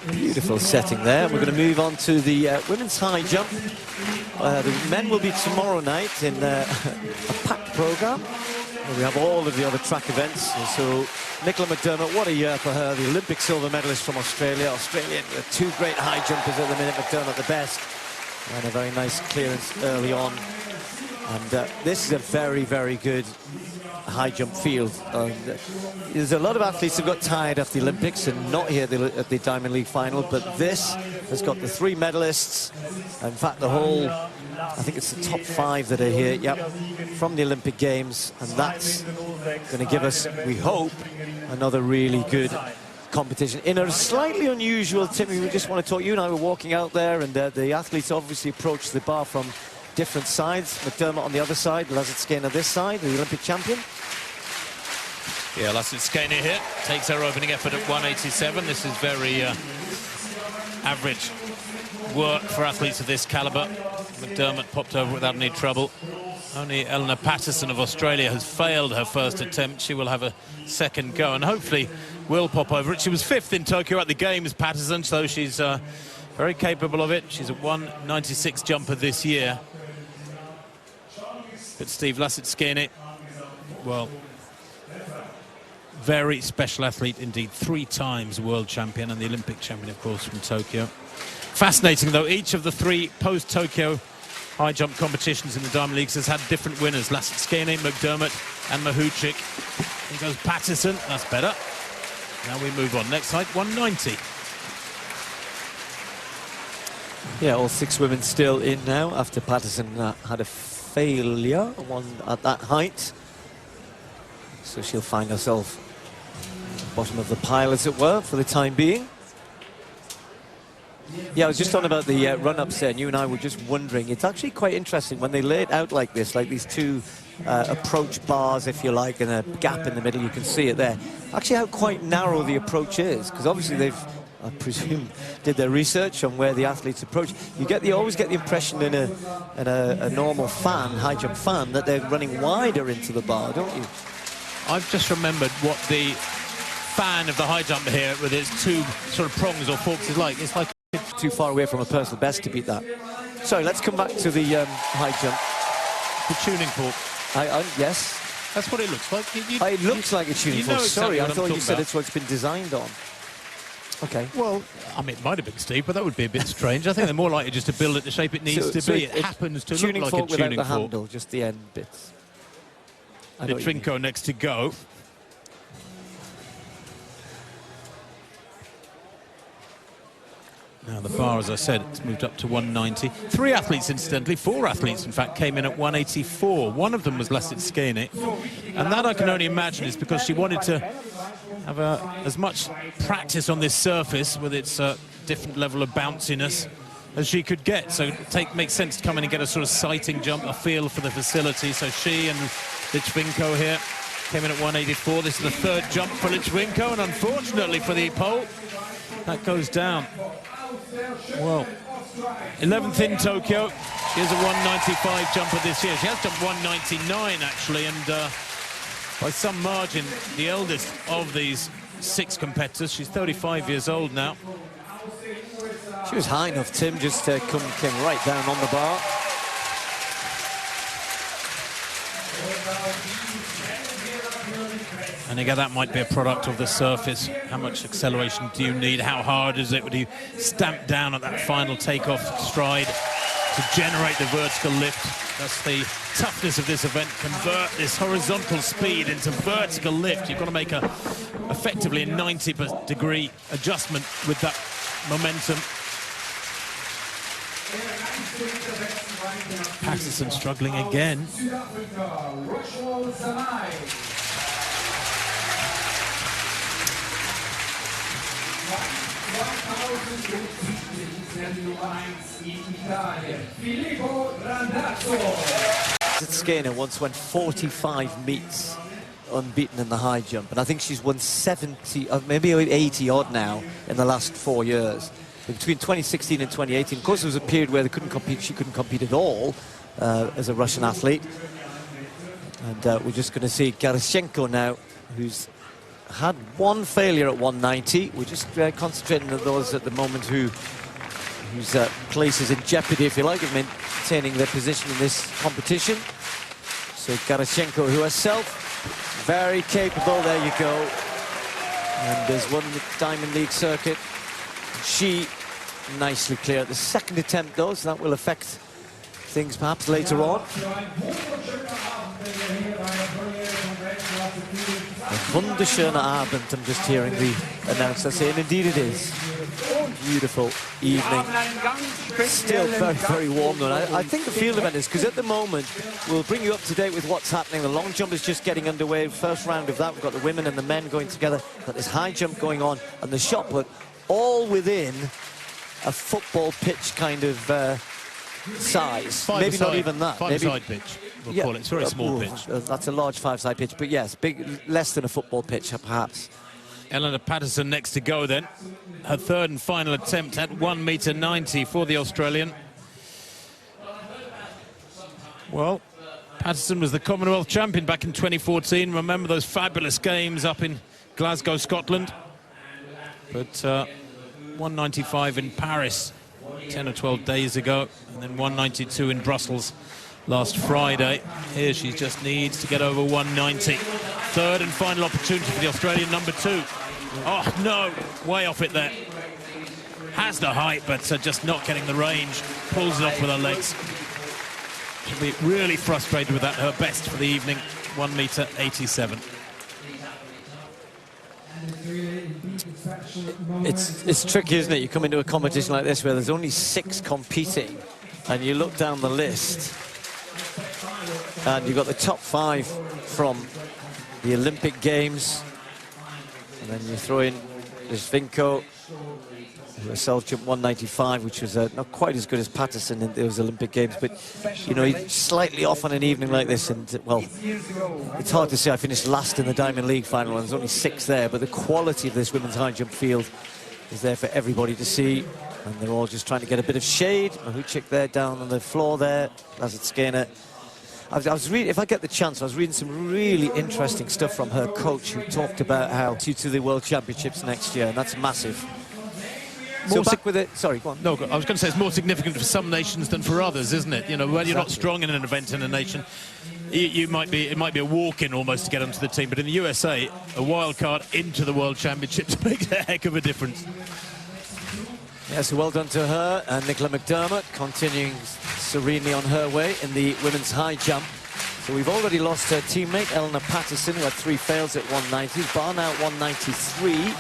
Beautiful setting there. We're going to move on to the women's high jump. The men will be tomorrow night in a packed programme. We have all of the other track events. And so Nicola McDermott, what a year for her, the Olympic silver medalist from Australia. Australian, two great high jumpers at the minute, McDermott the best. And a very nice clearance early on. And this is a very, very good high jump field. There's a lot of athletes who got tired after the Olympics and not here at the Diamond League final, but this has got the 3 medalists. In fact, the whole, I think it's the top 5 that are here, yep, from the Olympic Games, and that's going to give us, we hope, another really good competition in a slightly unusual. Timmy, we just want to talk, you and I were walking out there, and the athletes obviously approached the bar from different sides. McDermott on the other side, Lasitskene on this side, the Olympic champion. Yeah, Lasitskene here takes her opening effort at 187. This is very average work for athletes of this caliber. McDermott popped over without any trouble. Only Eleanor Patterson of Australia has failed her first attempt. She will have a second go and hopefully will pop over it. She was 5th in Tokyo at the Games, Patterson, so she's very capable of it. She's a 196 jumper this year. But Steve Lasitskene, well, very special athlete indeed, 3 times world champion and the Olympic champion, of course, from Tokyo. Fascinating, though, each of the 3 post-Tokyo high jump competitions in the Diamond Leagues has had different winners. Lasitskene, McDermott and Mahuchikh. In goes Patterson, that's better. Now we move on. Next height, 190. Yeah, all 6 women still in now after Patterson had a failure at that height. So she'll find herself at the bottom of the pile, as it were, for the time being. Yeah, I was just on about the run-ups there, and you and I were just wondering, it's actually quite interesting when they lay it out like this, like these 2 approach bars, if you like, and a gap in the middle, you can see it there. Actually how quite narrow the approach is, because obviously they've, I presume, did their research on where the athletes approach. You always get the impression in a normal fan, high jump fan, that they're running wider into the bar, don't you? I've just remembered what the fan of the high jump here with its 2 sort of prongs or forks is like. It's like too far away from a personal best to beat that. Sorry, let's come back to the high jump. The tuning fork. Yes. That's what it looks like. It looks like a tuning fork. Exactly. Sorry, I thought you said it's what it's been designed on. Okay. Well, I mean, it might have been, Steve, but that would be a bit strange. I think they're more likely just to build it the shape it needs to be. It happens to look like a tuning fork without the handle, just the end bits. Lićwinko next to go. Now the bar, as I said, it's moved up to 190. 3 athletes, incidentally, 4 athletes, in fact, came in at 184. One of them was Lasitskene. And that I can only imagine is because she wanted to have as much practice on this surface with its different level of bounciness as she could get. So it makes sense to come in and get a sort of sighting jump, a feel for the facility. So she and Lićwinko here came in at 184. This is the 3rd jump for Lićwinko, and unfortunately for the pole, that goes down. Well, 11th in Tokyo. She is a 195 jumper this year. She has jumped 199 actually, and by some margin the eldest of these 6 competitors. She's 35 years old now. She was high enough, Tim, just came right down on the bar. And again, that might be a product of the surface. How much acceleration do you need? How hard is it? Would you stamp down at that final takeoff stride to generate the vertical lift? That's the toughness of this event. Convert this horizontal speed into vertical lift. You've got to make effectively a 90-degree adjustment with that momentum. Patterson struggling again. Lasitskene once went 45 meets unbeaten in the high jump, and I think she's won 70, maybe 80 odd now in the last 4 years. Between 2016 and 2018, of course, there was a period where they couldn't compete. She couldn't compete at all as a Russian athlete. And we're just going to see Gerashchenko now, who's had one failure at 190. We're just concentrating on those at the moment whose place is in jeopardy, if you like, of maintaining their position in this competition. So Gerashchenko, who herself, very capable, there you go. And there's one Diamond League circuit. She nicely clear at the second attempt, though, so that will affect things perhaps later on. A wunderschöner Abend, I'm just hearing the announcer say, and indeed it is. Beautiful evening. Still very, very warm though. I think the field event is, because at the moment, we'll bring you up to date with what's happening. The long jump is just getting underway. First round of that, we've got the women and the men going together. We've got this high jump going on, and the shot put, all within a football pitch kind of size. Maybe not even that. Five-side pitch, we'll call it. It's a very small pitch. That's a large five-side pitch, but yes, big, less than a football pitch, perhaps. Eleanor Patterson next to go then. Her third and final attempt at 1.90 m for the Australian. Well, Patterson was the Commonwealth champion back in 2014. Remember those fabulous games up in Glasgow, Scotland? But 1.95 in Paris 10 or 12 days ago, and then 1.92 in Brussels last Friday. Here she just needs to get over 1.90. Third and final opportunity for the Australian number 2. Oh no, way off it there. Has the height, but just not getting the range. Pulls it off with her legs. She'll be really frustrated with that. Her best for the evening, 1.87 m. It's tricky, isn't it? You come into a competition like this where there's only 6 competing, and you look down the list, and you've got the top 5 from the Olympic Games, and then you throw in Lićwinko, who herself jumped 1.95, which was not quite as good as Patterson in those Olympic Games, but you know, he's slightly off on an evening like this, and well, it's hard to say. I finished last in the Diamond League final, and there's only 6 there, but the quality of this women's high jump field is there for everybody to see, and they're all just trying to get a bit of shade. Mahuchikh there down on the floor there, Lasitskene. I was reading, if I get the chance, I was reading some really interesting stuff from her coach, who talked about how to the World Championships next year, and that's massive. So back with it. Sorry, go on. No, I was going to say it's more significant for some nations than for others, isn't it? You know, when you're not strong in an event in a nation, it might be a walk-in almost to get onto the team. But in the USA, a wild card into the World Championships makes a heck of a difference. Yeah, so well done to her. And Nicola McDermott continuing serenely on her way in the women's high jump. So we've already lost her teammate, Eleanor Patterson, who had 3 fails at 1.90. Bar now at 1.93.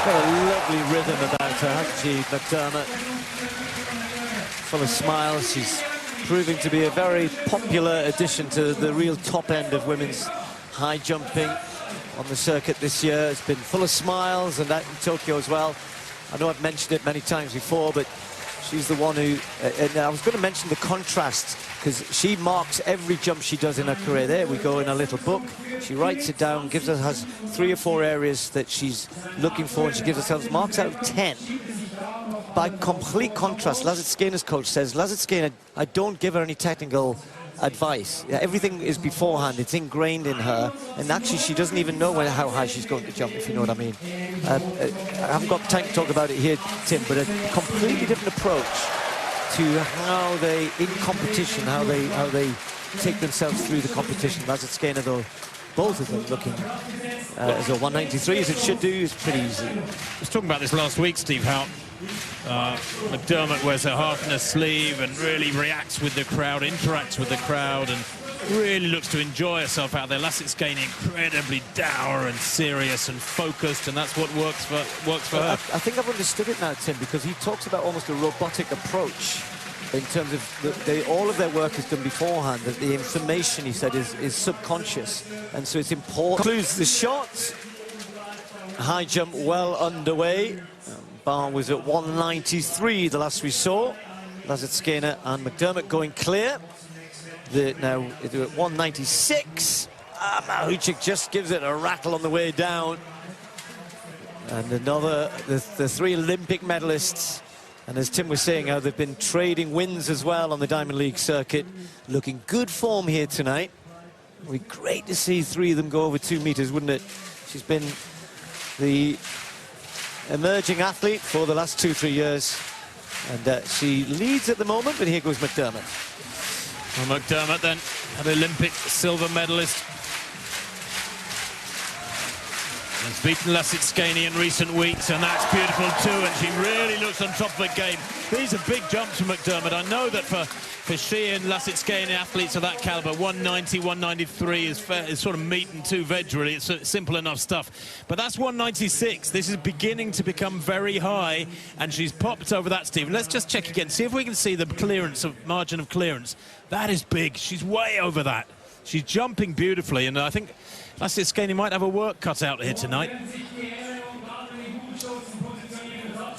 She's got a lovely rhythm about her, hasn't she, McDermott? Full of smiles. She's proving to be a very popular addition to the real top end of women's high jumping on the circuit this year. It's been full of smiles, and that in Tokyo as well. I know I've mentioned it many times before, but she's the one who... and I was going to mention the contrast, because she marks every jump she does in her career. There we go in a little book. She writes it down, has 3 or 4 areas that she's looking for, and she gives herself marks out of 10. By complete contrast, Lasitskene's coach says, Lasitskene, I don't give her any technical advice. Everything is beforehand. It's ingrained in her, and actually she doesn't even know how high she's going to jump, if you know what I mean. I haven't got time to talk about it here, Tim, but a completely different approach to how they, in competition, how they take themselves through the competition. Lasitskene, though, both of them looking as a 1.93 as it should do, is pretty easy. I was talking about this last week, Steve, how McDermott wears her heart in her sleeve and really reacts with the crowd, interacts with the crowd, and really looks to enjoy herself out there. Lasitskene incredibly dour and serious and focused, and that's what works for her. I think I've understood it now, Tim, because he talks about almost a robotic approach in terms of all of their work is done beforehand, that the information, he said, is subconscious, and so it's important. Concludes the shot. High jump well underway. Bar was at 1.93 the last we saw. Lasitskene and McDermott going clear. Now they're at 1.96. Mahuchikh just gives it a rattle on the way down. And another, the 3 Olympic medalists And as Tim was saying, how they've been trading wins as well on the Diamond League circuit. Looking good form here tonight. It would be great to see 3 of them go over 2 meters, wouldn't it? She's been the emerging athlete for the last 2-3 years. And she leads at the moment, but here goes McDermott. Well, McDermott then, an Olympic silver medalist. Has beaten Lasitskene in recent weeks, and that's beautiful too, and she really looks on top of her game. These are big jumps from McDermott. I know that for she and Lasitskene athletes of that caliber, 190, 193 is sort of meat and 2 veg, really. It's simple enough stuff. But that's 196. This is beginning to become very high, and she's popped over that, Stephen. Let's just check again, see if we can see the clearance, margin of clearance. That is big. She's way over that. She's jumping beautifully, and I think Lasitskene might have a work cut out here tonight.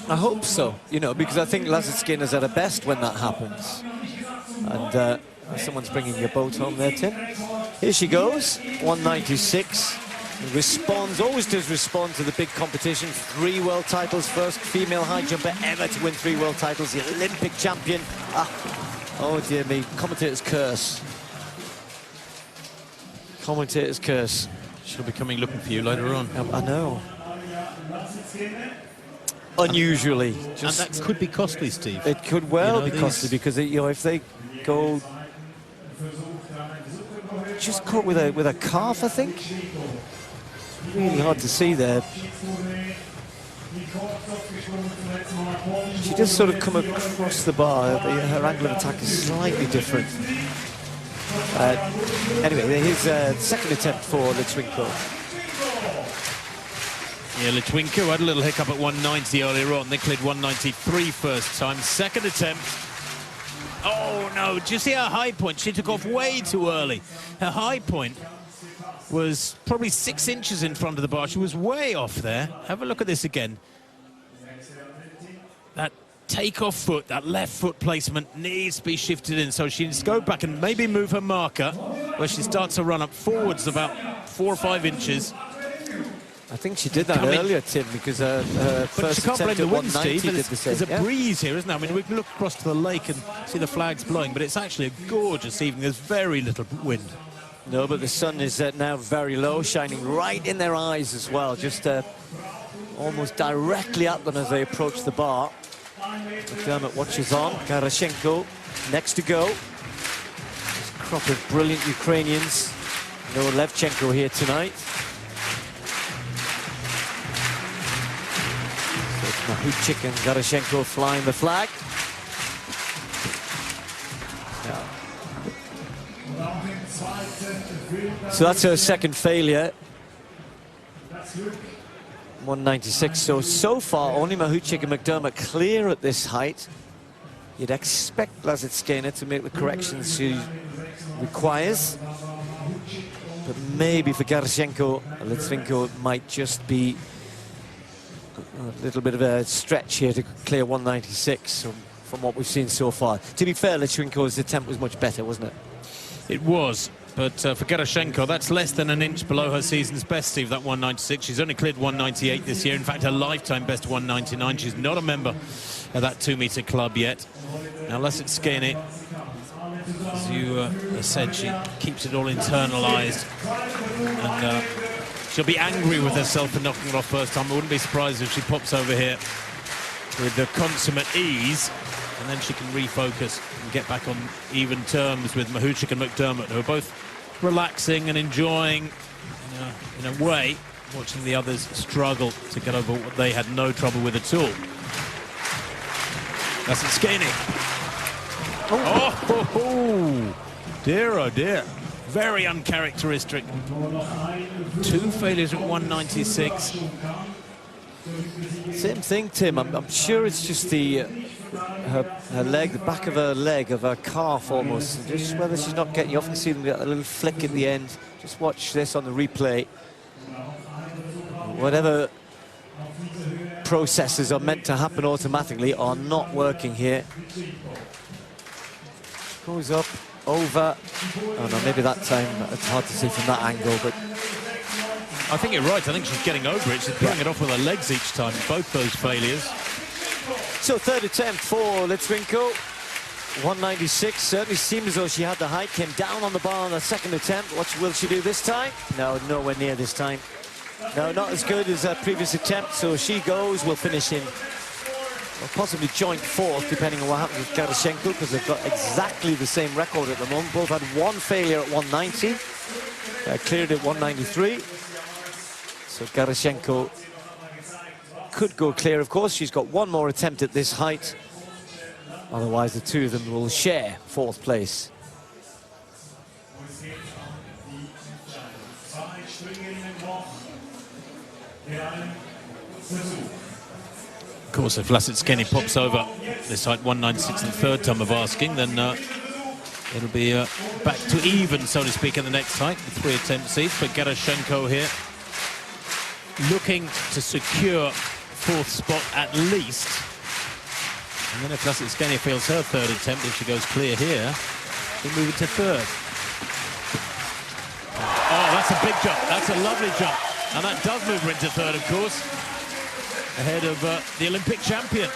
I hope so, you know, because I think Lasitskene is at her best when that happens. And someone's bringing your boat home there, Tim. Here she goes, 196. Responds, always does respond to the big competition. 3 world titles, first female high jumper ever to win 3 world titles, the Olympic champion. Oh dear me, commentator's curse. Commentator's curse. She'll be coming looking for you later on. I know. Unusually. And that could be costly, Steve. It could well be costly, because you know, if they go just caught with a calf, I think. Really hard to see there. She does sort of come across the bar. Her angle of attack is slightly different. Anyway, here's second attempt for Lićwinko. Yeah, Lićwinko had a little hiccup at 190 earlier on. They cleared 193 first time. Second attempt. Oh, no. Do you see her high point? She took off way too early. Her high point was probably 6 inches in front of the bar. She was way off there. Have a look at this again. That takeoff foot, that left foot placement needs to be shifted in. So she needs to go back and maybe move her marker where she starts to run up forwards about 4 or 5 inches. I think she did that earlier, Tim, because her first attempt at 190 did the same. There's a breeze here, isn't there? I mean, we can look across to the lake and see the flags blowing, but it's actually a gorgeous evening. There's very little wind. No, but the sun is now very low, shining right in their eyes as well, just almost directly at them as they approach the bar. McDermott watches on. Gerashchenko next to go. This crop of brilliant Ukrainians. No Lićwinko here tonight. Mahuchikh and Gerashchenko flying the flag. Yeah. So that's her second failure. 196. So far, only Mahuchikh and McDermott clear at this height. You'd expect Lasitskene to make the corrections she requires. But maybe for Gerashchenko, Lićwinko might just be a little bit of a stretch here to clear 196 from what we've seen so far. To be fair, Lićwinko's attempt was much better, wasn't it? It was, but for Gerashchenko, that's less than an inch below her season's best, Steve, that 196. She's only cleared 198 this year. In fact, her lifetime best 199. She's not a member of that 2-meter club yet. Now, Lasitskene, as you said, she keeps it all internalized. And she'll be angry with herself for knocking it off first time. I wouldn't be surprised if she pops over here with the consummate ease, and then she can refocus and get back on even terms with Mahuchikh and McDermott, who are both relaxing and enjoying, in a way, watching the others struggle to get over what they had no trouble with at all. Lasitskene. Oh, dear, oh dear. Very uncharacteristic. 2 failures at 196. Same thing, Tim. I'm sure it's just her leg, the back of her leg, of her calf almost. Just whether she's not getting, you often see them get a little flick at the end. Just watch this on the replay. Whatever processes are meant to happen automatically are not working here. Goes up, over. Oh no, maybe that time, it's hard to see from that angle, but I think you're right. I think she's getting over it. She's pulling it off with her legs each time, both those failures. So third attempt for Lićwinko. 196, certainly seemed as though she had the height, came down on the bar on the second attempt. What will she do this time? No, nowhere near this time. No, not as good as her previous attempt, so she goes, will finish in, well, possibly joint fourth, depending on what happens with Gerashchenko, because they've got exactly the same record at the moment. Both had one failure at 190, cleared at 193. So Gerashchenko could go clear, of course. She's got one more attempt at this height. Otherwise, the two of them will share fourth place. Of course, if Lasitskene pops over this height, 196 the third time of asking, then it'll be back to even, so to speak, in the next height, with 3 attempts each. But Gerashchenko here looking to secure fourth spot at least. And then if Lasitskene fails her third attempt, if she goes clear here, we'll move it to third. Oh, that's a big jump. That's a lovely jump. And that does move her into third, of course, ahead of the Olympic champion,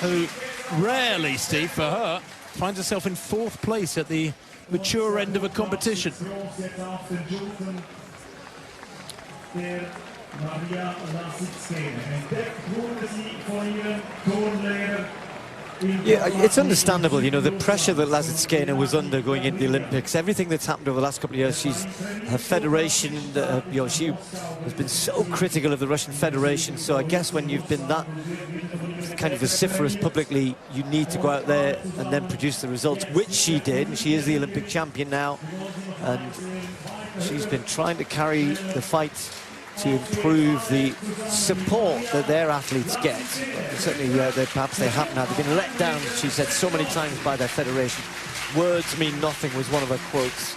who rarely, Steve, for her, finds herself in fourth place at the mature end of a competition. Mariya Lasitskene. Entdeckt wurde sie von ihrem Turnlehrer. Yeah, it's understandable, you know, the pressure that Lasitskene was under going into the Olympics. Everything that's happened over the last couple of years, her federation, you know, she has been so critical of the Russian Federation. So I guess when you've been that kind of vociferous publicly, you need to go out there and then produce the results, which she did. And she is the Olympic champion now, and she's been trying to carry the fight to improve the support that their athletes get. Certainly, perhaps they haven't had. They've been let down, she said, so many times by their federation. Words mean nothing was one of her quotes.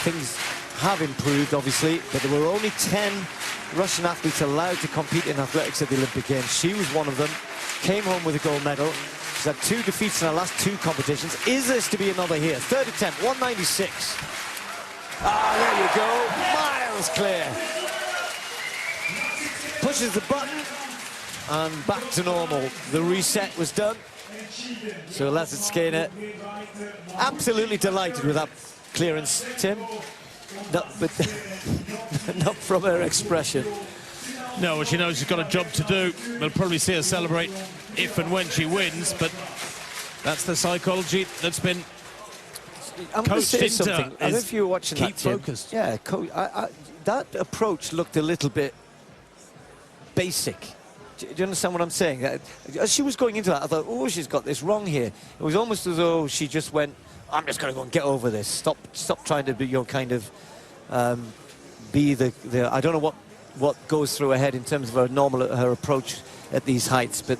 Things have improved, obviously, but there were only 10 Russian athletes allowed to compete in athletics at the Olympic Games. She was one of them, came home with a gold medal. She's had 2 defeats in her last 2 competitions. Is this to be another here? Third attempt, 196. Ah, there you go, miles clear. Pushes the button and back to normal. The reset was done. So Lasitskene absolutely delighted with that clearance, Tim. But not from her expression. No, well, she knows she's got a job to do. We'll probably see her celebrate if and when she wins, but that's the psychology that's been I'm going to say coached into. something. I don't know if you were watching keep that, Tim. focused. Yeah, that approach looked a little bit basic. Do you understand what I'm saying? As she was going into that, I thought, oh, she's got this wrong here. It was almost as though she just went, I'm just going to go and get over this. Stop trying to be your kind of be the I don't know what goes through her head in terms of her approach at these heights, but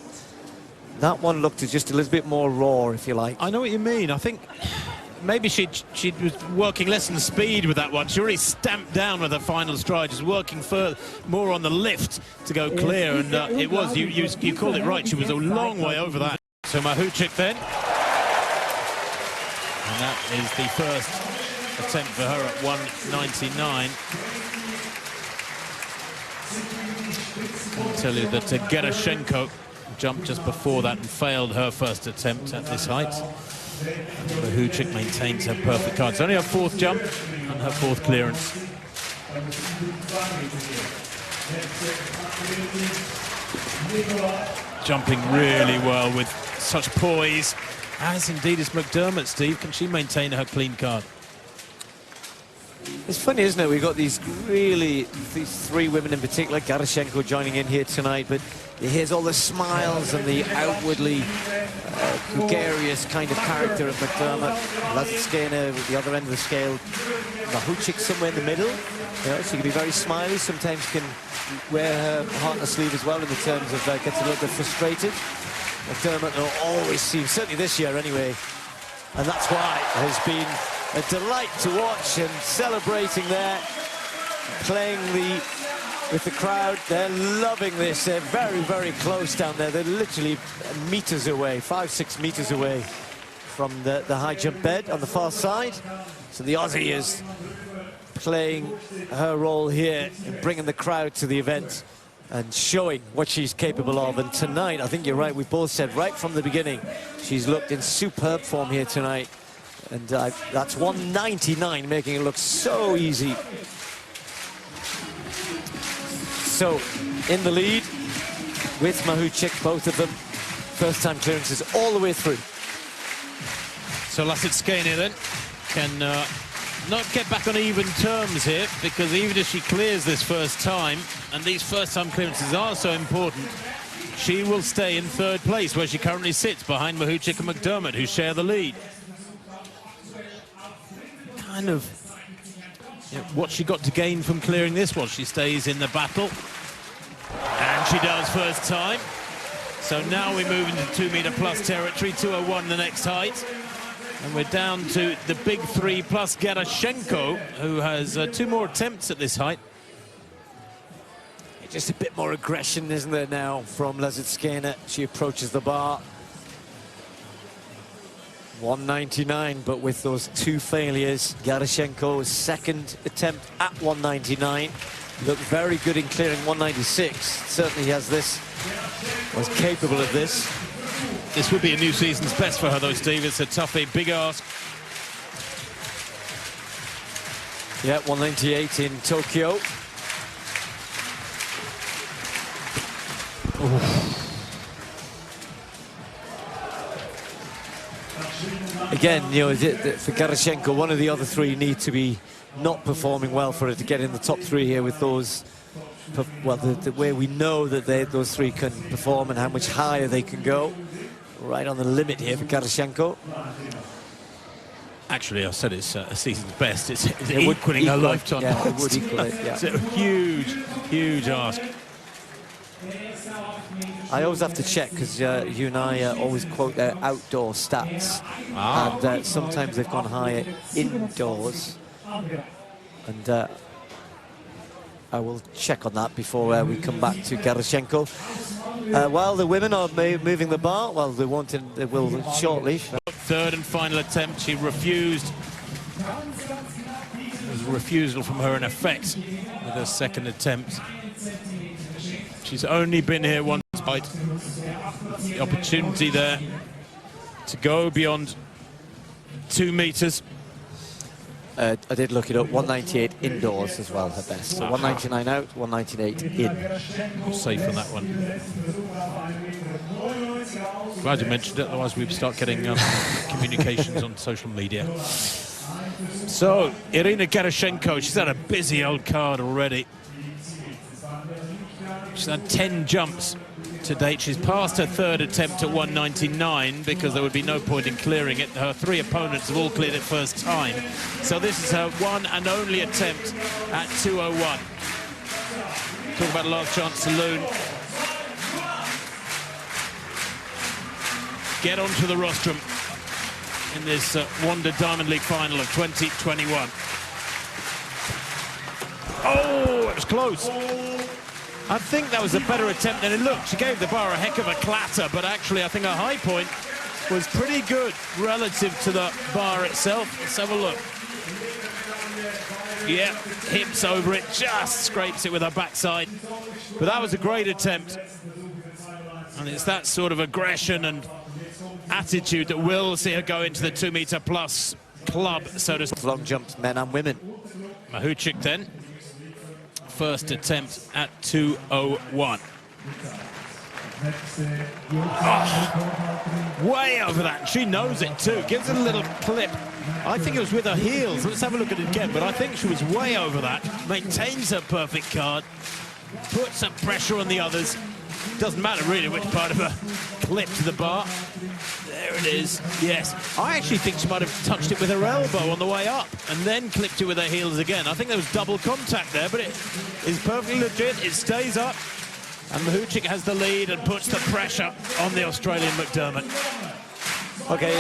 that one looked just a little bit more raw, if you like. I know what you mean. I think maybe she was working less on speed with that one. She really stamped down with her final stride, just working more on the lift to go clear, and it was, you called it right, she was a long way over that. So Mahuchikh then, and that is the first attempt for her at 199. I'll tell you that Gerashchenko jumped just before that and failed her first attempt at this height. Mahuchikh maintains her perfect card. It's only her 4th jump and her 4th clearance. Jumping really well with such poise, as indeed is McDermott, Steve. Can she maintain her clean card? It's funny, isn't it? We've got these 3 women in particular, Gerashchenko joining in here tonight, but here's all the smiles and the outwardly gregarious kind of character of McDermott. Lasitskene at the other end of the scale. Mahuchikh somewhere in the middle. You know, she can be very smiley, sometimes can wear her heart on her sleeve as well in the terms of gets a little bit frustrated. McDermott will always seem, certainly this year anyway, and that's why it has been a delight to watch, and celebrating there, playing with the crowd. They're loving this. They're very, very close down there. They're literally meters away, 5-6 meters away from the high jump bed on the far side. So the Aussie is playing her role here in bringing the crowd to the event. and showing what she's capable of. And tonight, I think you're right, we both said right from the beginning, she's looked in superb form here tonight. And that's 199, making it look so easy. So, in the lead with Mahuchikh, both of them. First time clearances all the way through. So Lasitskene then can not get back on even terms here, because even if she clears this first time, and these first time clearances are so important, she will stay in third place, where she currently sits behind Mahuchikh and McDermott, who share the lead. Kind of what she got to gain from clearing this one. She stays in the battle, and she does first time. So now we move into 2 meter plus territory, 201 the next height. And we're down to the big three plus Gerashchenko, who has 2 more attempts at this height. Just a bit more aggression, isn't there, now from Lasitskene? She approaches the bar. 199, but with those 2 failures. Gerashchenko's second attempt at 199 looked very good in clearing 196. Certainly has this, was capable of this. This would be a new season's best for her, though, Steve. It's a toughie, big ask. Yeah, 198 in Tokyo. Again, you know, for Gerashchenko, one of the other 3 need to be not performing well for her to get in the top 3 here with those. Well, the way we know that those 3 can perform and how much higher they can go. Right on the limit here for Gerashchenko. Actually, I said it's a season's best. It's equaling her lifetime. Yeah, it would equal it, yeah. It's a huge, huge ask. I always have to check, because you and I always quote their outdoor stats. And sometimes they've gone higher indoors. And I will check on that before we come back to Gerashchenko. While the women are moving the bar, well, they will shortly. Third and final attempt, she refused. It was a refusal from her in effect with her second attempt. She's only been here once, right? The opportunity there to go beyond 2 meters. I did look it up, 198 indoors as well, her best. So 199 out, 198 in. Safe on that one. Glad you mentioned it, otherwise we'd start getting communications on social media. So, Iryna Gerashchenko, she's had a busy old card already. She's had 10 jumps to date. She's passed her third attempt at 199 because there would be no point in clearing it. Her 3 opponents have all cleared it first time. So this is her one and only attempt at 201. Talk about last chance saloon. Get onto the rostrum in this Wanda Diamond League final of 2021. Oh, it was close. I think that was a better attempt than it looked. She gave the bar a heck of a clatter, but actually I think her high point was pretty good relative to the bar itself. Let's have a look. Yeah, hips over it, just scrapes it with her backside. But that was a great attempt. And it's that sort of aggression and attitude that will see her go into the 2 meter plus club, so to speak. Long jumps, men and women. Mahuchikh then. First attempt at 201. Oh, way over that. She knows it too. Gives it a little clip. I think it was with her heels. Let's have a look at it again. But I think she was way over that. Maintains her perfect card. Puts some pressure on the others. Doesn't matter really which part of her clip to the bar. There it is. Yes. I actually think she might have touched it with her elbow on the way up and then clipped it with her heels again. I think there was double contact there, but it is perfectly legit. It stays up. And Mahuchikh has the lead and puts the pressure on the Australian McDermott. Okay,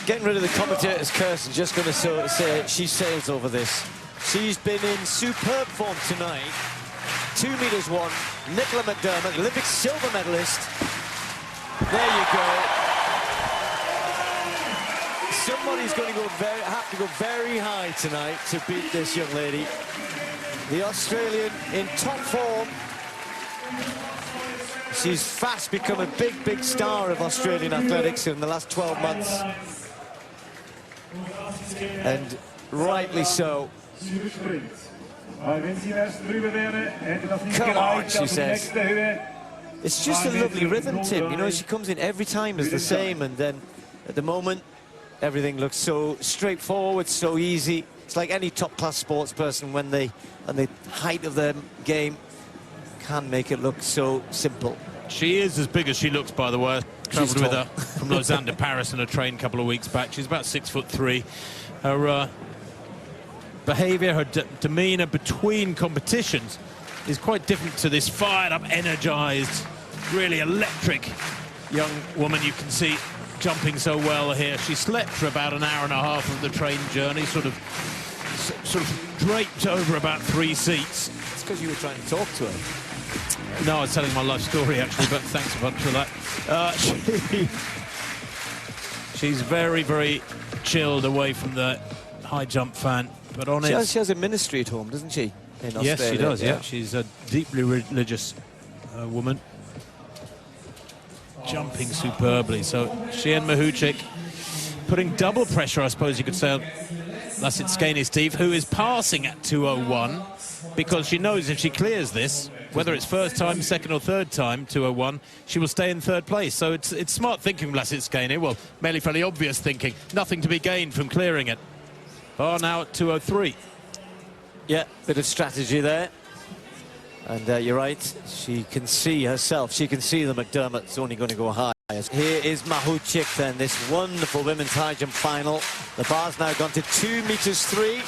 getting rid of the commentator's curse and just going to say she sails over this. She's been in superb form tonight. 2 meters 1, Nicola McDermott, Olympic silver medalist. There you go. Somebody's going to have to go very high tonight to beat this young lady. The Australian in top form. She's fast become a big star of Australian athletics in the last 12 months. And rightly so. Come on, she says. It's just a lovely rhythm, Tim. You know, she comes in every time is the same, and then at the moment, everything looks so straightforward, so easy. It's like any top-class sports person when they, at the height of their game, can make it look so simple. She is as big as she looks, by the way. I travelled with her from Lausanne to Paris on a train a couple of weeks back. She's about 6'3". Her behaviour, her demeanour between competitions is quite different to this fired-up, energised, really electric young woman you can see jumping so well here. She slept for about an hour and a half of the train journey, sort of draped over about 3 seats. It's because you were trying to talk to her. No, I was telling my life story, actually, but thanks a bunch for that. She's very chilled away from the high jump fan, but on she has a ministry at home, doesn't she? In Australia? Yes, she does, yeah. She's a deeply religious woman. Jumping superbly. So she and Mahuchikh putting double pressure, I suppose you could say, on Lasitskene, Steve, who is passing at 2:01, because she knows if she clears this, whether it's first time, second or third time, 2:01, she will stay in third place. So it's smart thinking, Lasitskene. Well, mainly fairly obvious thinking. Nothing to be gained from clearing it. Bar now at 2:03. Yeah, bit of strategy there. And you're right, she can see herself. She can see the McDermott's only going to go high. Here is Mahuchikh then, this wonderful women's high jump final. The bar's now gone to 2 meters 3.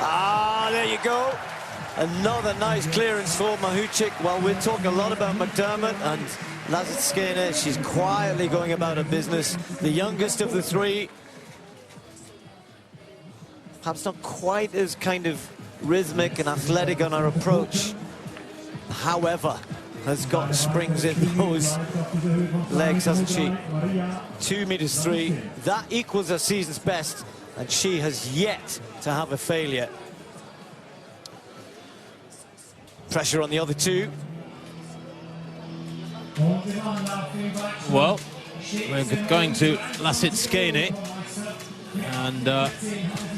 Ah, there you go. Another nice clearance for Mahuchikh. Well, we're talking a lot about McDermott and Lasitskene. She's quietly going about her business. The youngest of the three. Perhaps not quite as kind of rhythmic and athletic on her approach. However, has got springs in those legs, hasn't she? 2 meters 3. That equals her season's best, and she has yet to have a failure. Pressure on the other two. Well, we're going to Lasitskene, and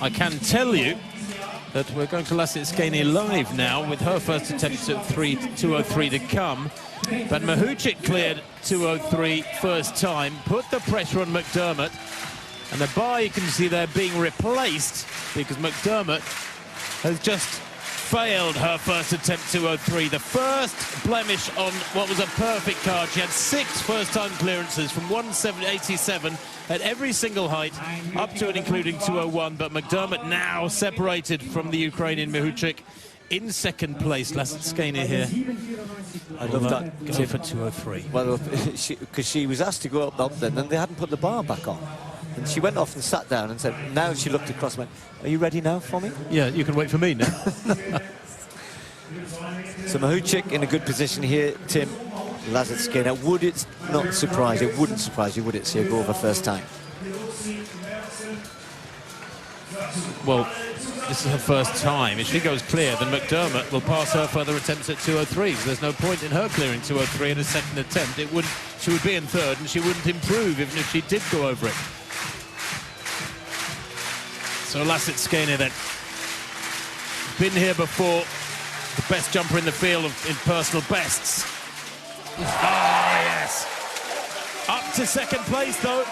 I can tell you that we're going to Lasitskene live now with her first attempt at 2:03 to come. But Mahuchikh cleared 2:03 first time, put the pressure on McDermott, and the bar you can see there being replaced because McDermott has just failed her first attempt 2:03. The first blemish on what was a perfect card. She had 6 first-time clearances from 187 at every single height, up to and including 2:01. But McDermott now separated from the Ukrainian Mahuchikh in second place. Lasitskene here. I love that. Go for 2:03. Well, because she was asked to go up then, and they hadn't put the bar back on. And she went off and sat down and said, now she looked across and went, are you ready now for me? Yeah, you can wait for me now. So Mahuchikh in a good position here, Tim. Lasitskene, would it not surprise you? It wouldn't surprise you, would it, see her go over first time? Well, this is her first time. If she goes clear, then McDermott will pass her further attempts at 2:03. So there's no point in her clearing 2:03 in a second attempt. She would be in third, and she wouldn't improve even if she did go over it. So Lasitskene then, been here before, the best jumper in the field in personal bests. Oh, yes. Up to second place, though.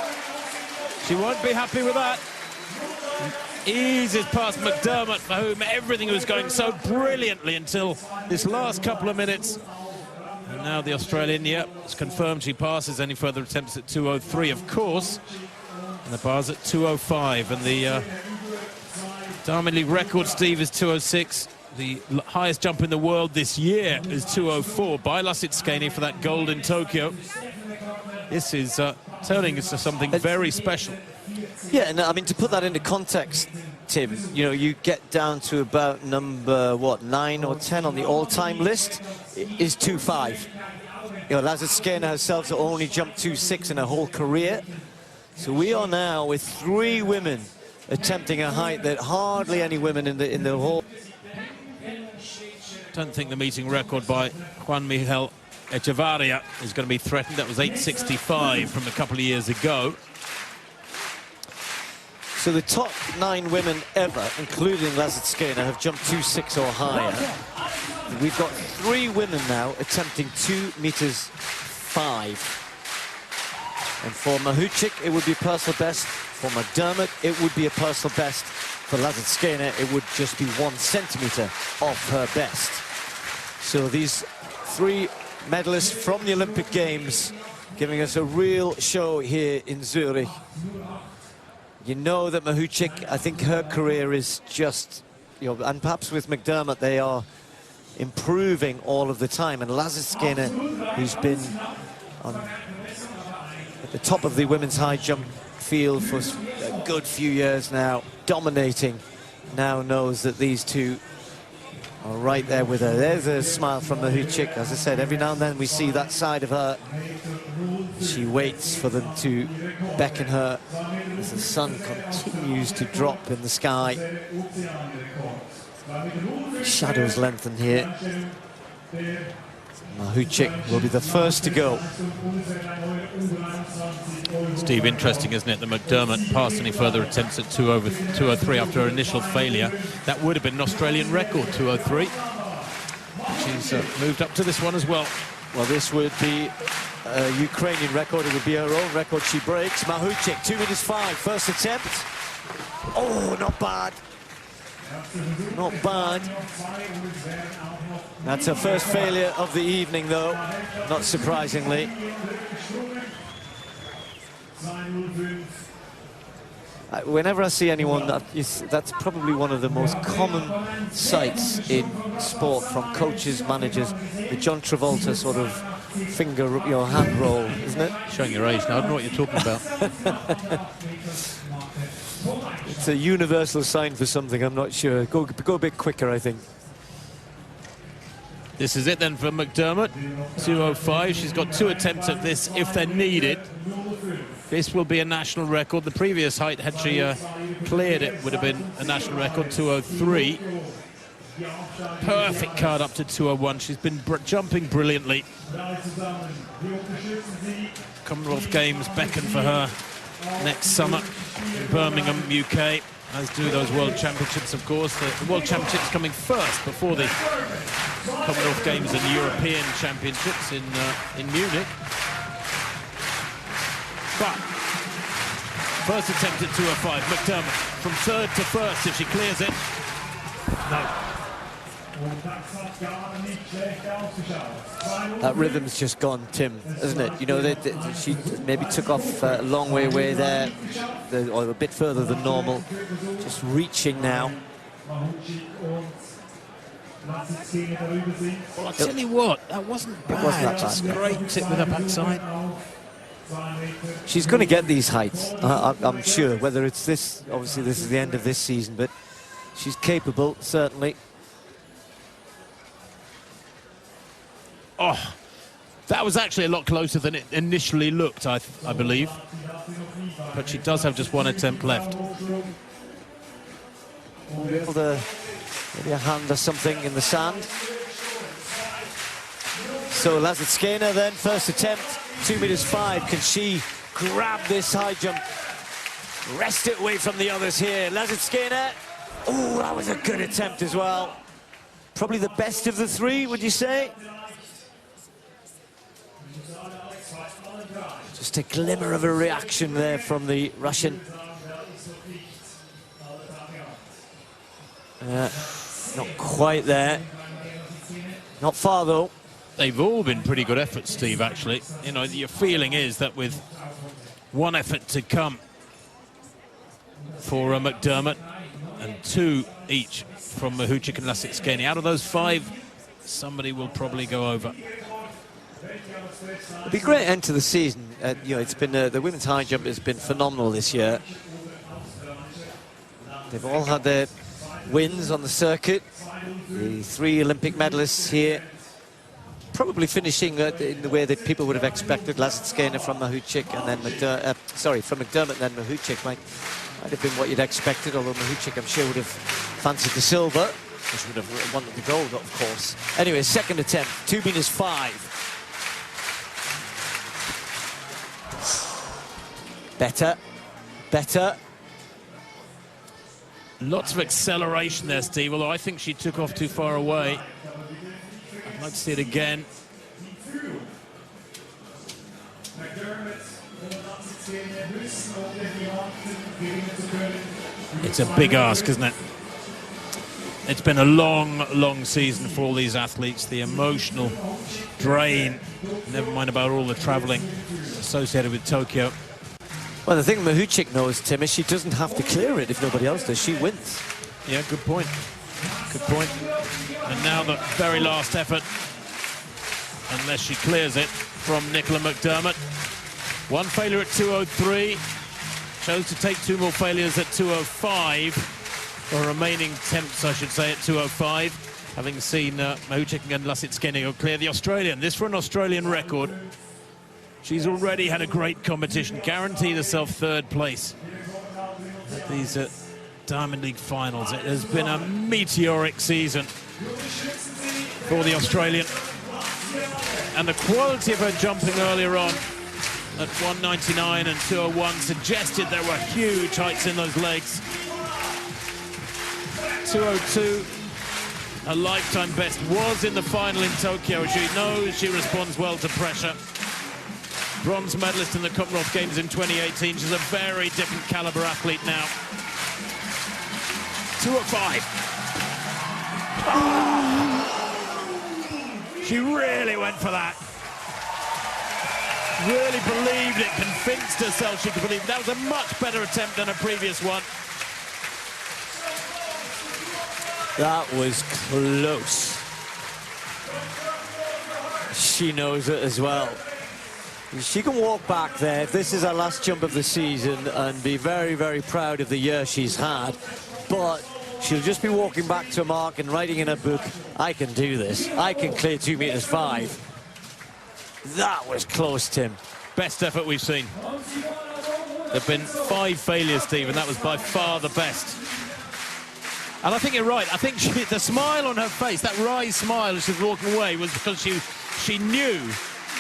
She won't be happy with that. Eases past McDermott, for whom everything was going so brilliantly until this last couple of minutes. And now the Australian, yeah, it's confirmed she passes any further attempts at 2:03, of course. And the bar's at 2:05, and the Diamond League record, Steve, is 2:06. The highest jump in the world this year is 2:04 by Lasitskene for that gold in Tokyo. This is turning into something very special. Yeah, and I mean, to put that into context, Tim, you know, you get down to about number, what, 9 or 10 on the all-time list, is 2:05. You know, Lasitskene herself only jumped 2:06 in her whole career. So we are now with 3 women attempting a height that hardly any women in the whole... don't think the meeting record by Juan Miguel Echevarria is going to be threatened. That was 8.65 from a couple of years ago. So the top 9 women ever, including Lasitskene, have jumped 2.6 or higher. We've got 3 women now attempting 2.5 meters. And for Mahuchikh, it would be personal best. For McDermott, it would be a personal best. For Lasitskene, it would just be 1 centimeter off her best. So these 3 medalists from the Olympic Games giving us a real show here in Zurich. You know that Mahuchikh, I think her career is just, you know, and perhaps with McDermott, they are improving all of the time. And Lasitskene, who's been at the top of the women's high jump field for a good few years now, dominating, now knows that these two are right there with her. There's a smile from Mahuchikh. As I said, every now and then we see that side of her. She waits for them to beckon her as the sun continues to drop in the sky. Shadows lengthen here. Mahuchikh will be the first to go. Steve, interesting, isn't it, that McDermott passed any further attempts at 2:03 after her initial failure. That would have been an Australian record, 2:03. She's moved up to this one as well. Well, this would be a Ukrainian record. It would be her own record she breaks. Mahuchikh, 2.5 meters, first attempt. Oh, not bad. Not bad. That's her first failure of the evening, though, not surprisingly. Whenever I see anyone, that's probably one of the most common sights in sport from coaches, managers, the John Travolta sort of finger, hand roll, isn't it? Showing your age now, I don't know what you're talking about. It's a universal sign for something, I'm not sure. Go a bit quicker, I think. This is it then for McDermott, 2:05. She's got 2 attempts at this if they're needed. This will be a national record. The previous height, had she cleared it, would have been a national record, 2:03. Perfect card up to 2:01. She's been jumping brilliantly. Commonwealth Games beckon for her next summer in Birmingham, UK, as do those World Championships, of course. The World Championships coming first before the Commonwealth Games and European Championships in Munich. But first attempt at 2:05, McDermott from third to first if she clears it. No. That rhythm's just gone, Tim, isn't it? You know, she maybe took off a long way away there, or a bit further than normal. Just reaching now. Well, I'll tell you what, that wasn't bad. It wasn't that bad. Just great tip with her backside. She's going to get these heights, I'm sure. Whether it's this, obviously this is the end of this season, but she's capable, certainly. Oh, that was actually a lot closer than it initially looked, I believe. But she does have just 1 attempt left. Maybe a hand or something in the sand. So Lasitskene then, first attempt, 2.5 meters. Can she grab this high jump? Wrest it away from the others here. Lasitskene. Oh, that was a good attempt as well. Probably the best of the 3, would you say? Just a glimmer of a reaction there from the Russian. Not quite there. Not far, though. They've all been pretty good efforts, Steve, actually. You know, your feeling is that with 1 effort to come for McDermott and 2 each from Mahuchikh and Lasitskene, out of those 5, somebody will probably go over. It'll be a great end to the season. You know, it's been the women's high jump has been phenomenal this year. They've all had their wins on the circuit. The 3 Olympic medalists here, probably finishing in the way that people would have expected. Lasitskene from Mahuchikh, and then from McDermott, and then Mahuchikh might have been what you'd expected. Although Mahuchikh, I'm sure, would have fancied the silver. She would have wanted the gold, of course. Anyway, second attempt, 2 meters 5. Better, better. Lots of acceleration there, Steve, although I think she took off too far away. I'd like to see it again. It's a big ask, isn't it? It's been a long, long season for all these athletes. The emotional drain, never mind about all the travelling associated with Tokyo. Well, the thing Mahuchikh knows, Tim, is she doesn't have to clear it if nobody else does. She wins. Yeah, good point. Good point. And now the very last effort, unless she clears it, from Nicola McDermott. One failure at 2:03. Chose to take 2 more failures at 2:05. Or remaining attempts, I should say, at 2:05. Having seen Mahuchikh and Lasitskene go clear the Australian. This for an Australian record. She's already had a great competition, guaranteed herself 3rd place at these Diamond League finals. It has been a meteoric season for the Australian. And the quality of her jumping earlier on at 199 and 201 suggested there were huge heights in those legs. 202, her lifetime best, was in the final in Tokyo. She knows she responds well to pressure. Bronze medalist in the Commonwealth Games in 2018. She's a very different caliber athlete now. 2:05. Oh! She really went for that. Really believed it, convinced herself she could believe it. That was a much better attempt than a previous one. That was close. She knows it as well. She can walk back there. This is her last jump of the season and be very, very proud of the year she's had. But she'll just be walking back to a mark and writing in her book, I can do this. I can clear 2 meters 5. That was close, Tim. Best effort we've seen. There have been 5 failures, Steve, and that was by far the best. And I think you're right. I think the smile on her face, that wry smile as she was walking away, was because she knew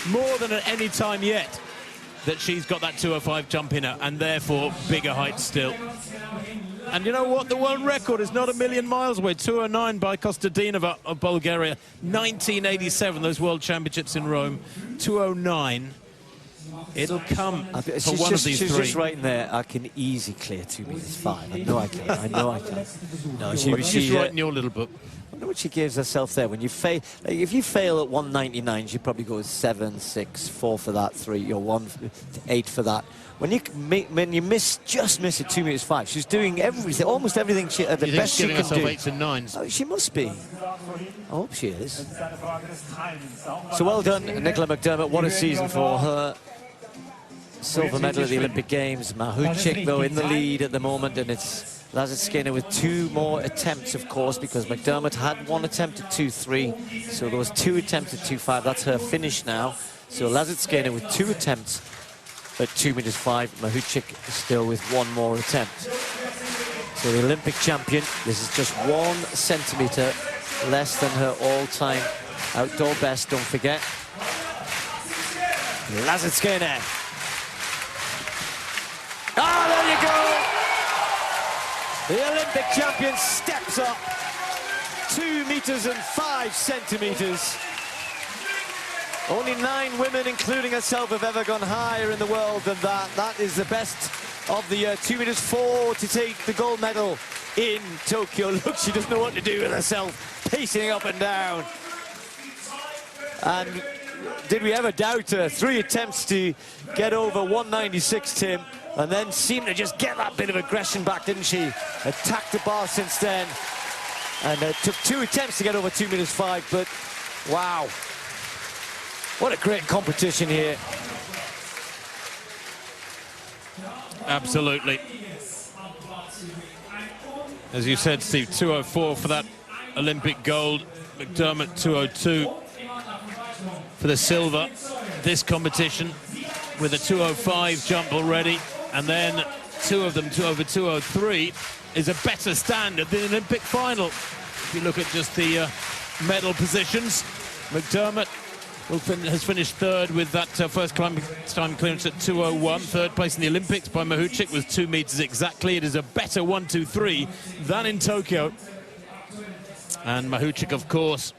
more than at any time yet that she's got that 2:05 jump in her, and therefore bigger heights still. And you know what? The world record is not a million miles away. 2:09 by Kostadinova of Bulgaria. 1987, those world championships in Rome. 2:09. It'll come for one of these she's 3. Just writing there, I can easily clear 2 meters 5. I know I can. I know I can. No, she's writing your little book. I wonder what she gives herself there. When you fail, like if you fail at 199, she probably goes 7, 6, 4 for that, 3, or 1, 8 for that. When you just miss at 2 meters 5, she's doing everything, almost everything the best she can do. Herself 8s and 9s. Oh, she must be. I hope she is. So well done, Nicola McDermott. What a season for her. Silver medal at the Olympic Games. Mahuchikh, though, in the lead at the moment, and it's Lasitskene with 2 more attempts, of course, because McDermott had 1 attempt at 2:03, so there was 2 attempts at 2:05. That's her finish now. So Lasitskene with 2 attempts at 2 meters 5. Mahuchikh still with 1 more attempt. So the Olympic champion, this is just 1 centimetre less than her all-time outdoor best, don't forget. Lasitskene. Ah, there you go! The Olympic champion steps up 2 meters and 5 centimeters. Only 9 women, including herself, have ever gone higher in the world than that. That is the best of the year. 2 meters 4 to take the gold medal in Tokyo. Look, she doesn't know what to do with herself, pacing up and down. And did we ever doubt her? 3 attempts to get over 196, Tim. And then seemed to just get that bit of aggression back, didn't she? Attacked the bar since then. And took 2 attempts to get over 2 meters 5, but wow. What a great competition here. Absolutely. As you said, Steve, 2:04 for that Olympic gold. McDermott 2:02 for the silver. This competition with a 2:05 jump already. And then 2 of them over 2:03 is a better standard than the Olympic final. If you look at just the medal positions, McDermott has finished third with that first time clearance at 2:01. Third place in the Olympics by Mahuchikh was 2 meters exactly. It is a better 1:23 than in Tokyo. And Mahuchikh, of course,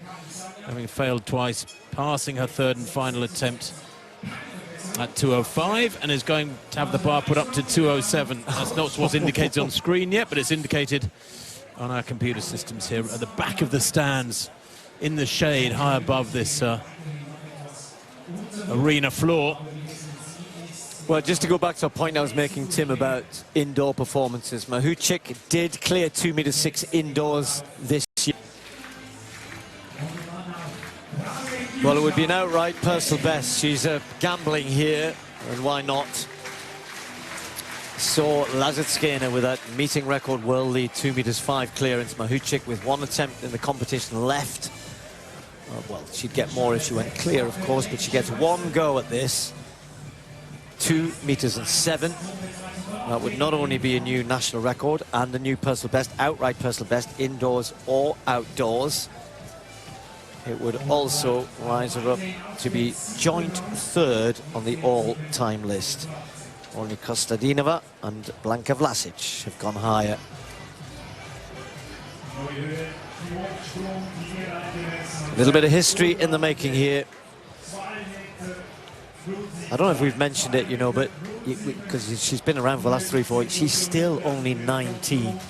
having failed twice, passing her third and final attempt at 2:05, and is going to have the bar put up to 2:07. That's not what's indicated on screen yet, but it's indicated on our computer systems here at the back of the stands, in the shade, high above this arena floor. Well, just to go back to a point I was making, Tim, about indoor performances, Mahuchikh did clear 2.6 meters indoors this year. Well, it would be an outright personal best. She's gambling here, and why not? So Lasitskene with that meeting record world lead, 2.5 meters clearance. Mahuchikh with one attempt in the competition left. Well, she'd get more if she went clear, of course, but she gets one go at this. 2.7 meters. That would not only be a new national record and a new personal best, outright personal best, indoors or outdoors. It would also rise her up to be joint third on the all-time list. Only Kostadinova and Blanka Vlasic have gone higher. A little bit of history in the making here. I don't know if we've mentioned it, you know, but because she's been around for the last 3-4 weeks, she's still only 19.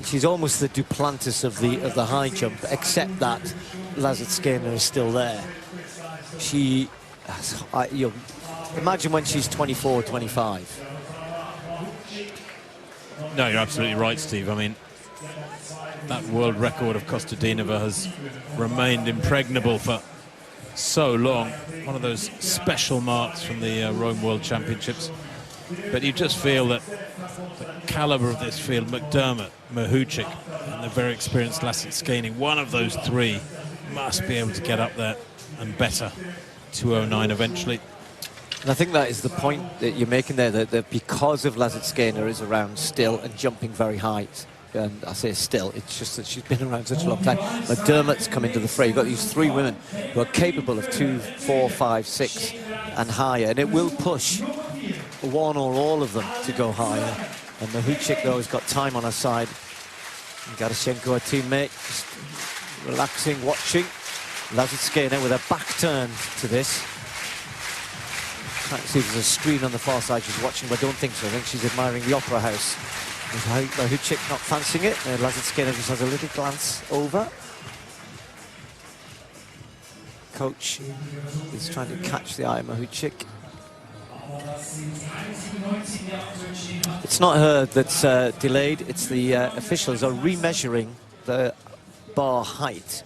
She's almost the Duplantis of the high jump, except that Lasitskene is still there. She, you know, imagine when she's 24, 25. No, you're absolutely right, Steve. I mean, that world record of Kostadinova has remained impregnable for so long. One of those special marks from the Rome World Championships. But you just feel that the caliber of this field, McDermott, Mahuchikh, and the very experienced Lasitskene, one of those three must be able to get up there and better 2:09 eventually. And I think that is the point that you're making there, that because of Lasitskene is around still and jumping very high, and I say still, it's just that she's been around such a long time. McDermott's come into the fray. You've got these three women who are capable of 2, 4, 5, 6 and higher, and it will push one or all of them to go higher. And Mahuchikh, though, has got time on her side. And Gerashchenko, her teammate, just relaxing, watching. Lasitskene with her back turned to this. Can't see if there's a screen on the far side she's watching, but I don't think so. I think she's admiring the Opera House. Mahuchikh not fancying it. Lasitskene just has a little glance over. Coach is trying to catch the eye of Mahuchikh. It's not her that's delayed, it's the officials are remeasuring the bar height.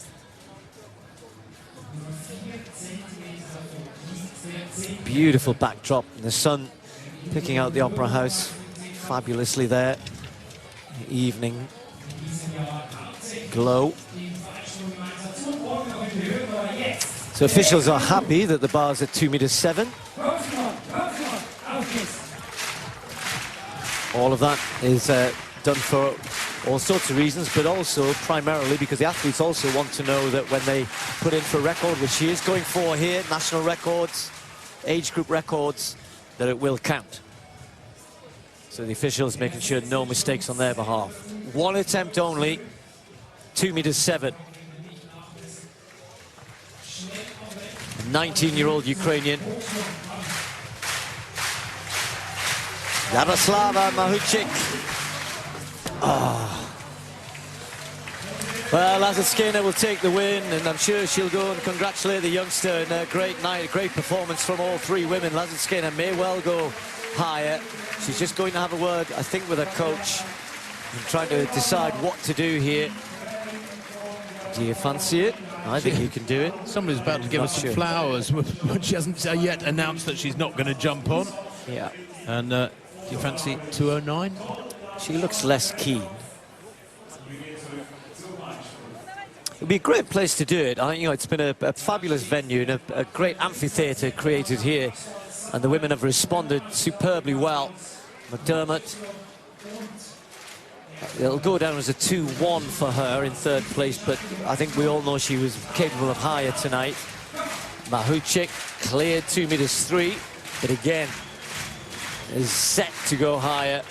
Beautiful backdrop, and the sun picking out the Opera House fabulously there. The evening glow. So officials are happy that the bar's at 2.7 meters. All of that is done for all sorts of reasons, but also primarily because the athletes also want to know that when they put in for a record, which she is going for here, national records, age group records, that it will count. So the officials making sure no mistakes on their behalf. One attempt only, 2.7 meters. 19-year-old Ukrainian. Yaroslava Mahuchikh. Well, Lasitskene will take the win, and I'm sure she'll go and congratulate the youngster in a great night, a great performance from all three women. Lasitskene may well go higher. She's just going to have a word, I think, with her coach and trying to decide what to do here. Do you fancy it? I think you can do it. Somebody's about to give us some flowers, but she hasn't yet announced that she's not going to jump on. Yeah. And do you fancy 2:09? She looks less keen. It'd be a great place to do it. You know, it's been a fabulous venue and a great amphitheatre created here, and the women have responded superbly well. McDermott It'll go down as a 2-1 for her in third place, but I think we all know she was capable of higher tonight. Mahuchikh cleared 2 meters 3, but again is set to go higher.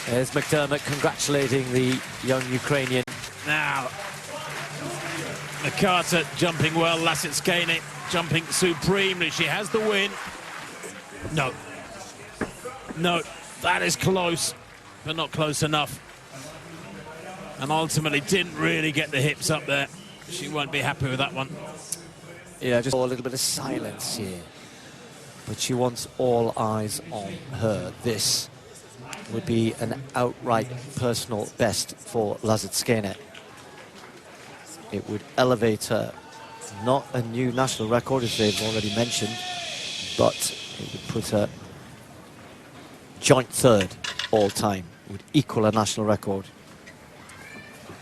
There's McDermott congratulating the young Ukrainian. Now, Nakata jumping well, Lasitskene jumping supremely. She has the win. No. No, that is close, but not close enough. And ultimately didn't really get the hips up there. She won't be happy with that one. Yeah, just a little bit of silence here. But she wants all eyes on her. This would be an outright personal best for Lasitskene. It would elevate her, not a new national record, as they've already mentioned, but it would put her joint third all time. It would equal a national record.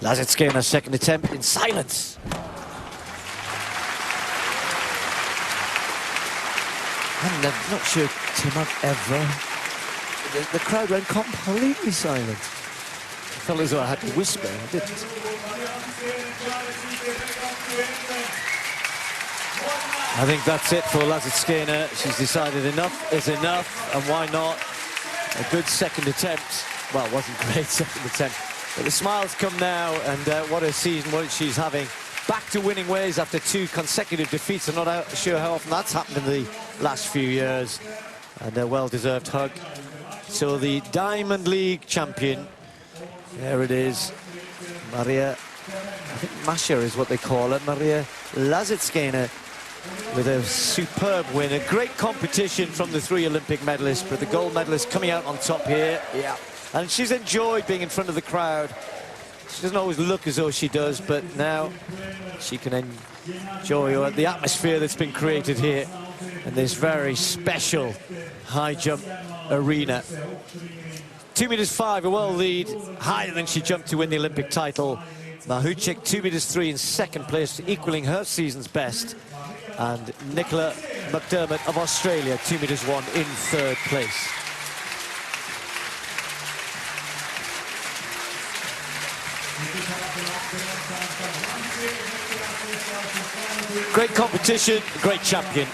Lasitskene's second attempt in silence. I'm not sure, Tim, I've ever... The crowd went completely silent. I felt as though I had to whisper, I didn't. I think that's it for Lasitskene. She's decided enough is enough, and why not? A good second attempt. Well, it wasn't a great second attempt, but the smiles come now, and what a season what she's having. Back to winning ways after 2 consecutive defeats. I'm not sure how often that's happened in the last few years, and a well-deserved hug. So the Diamond League champion, there it is, Mariya, I think Masha is what they call her, Mariya Lasitskene, with a superb win. A great competition from the 3 Olympic medalists, but the gold medalist coming out on top here. Yeah, and she's enjoyed being in front of the crowd. She doesn't always look as though she does, but now she can enjoy the atmosphere that's been created here in this very special high jump arena. 2 meters 5, a world lead, higher than she jumped to win the Olympic title. Mahuchikh 2 meters 3 in second place, equaling her season's best. And Nicola McDermott of Australia, 2 meters 1 in third place. Great competition, great champion.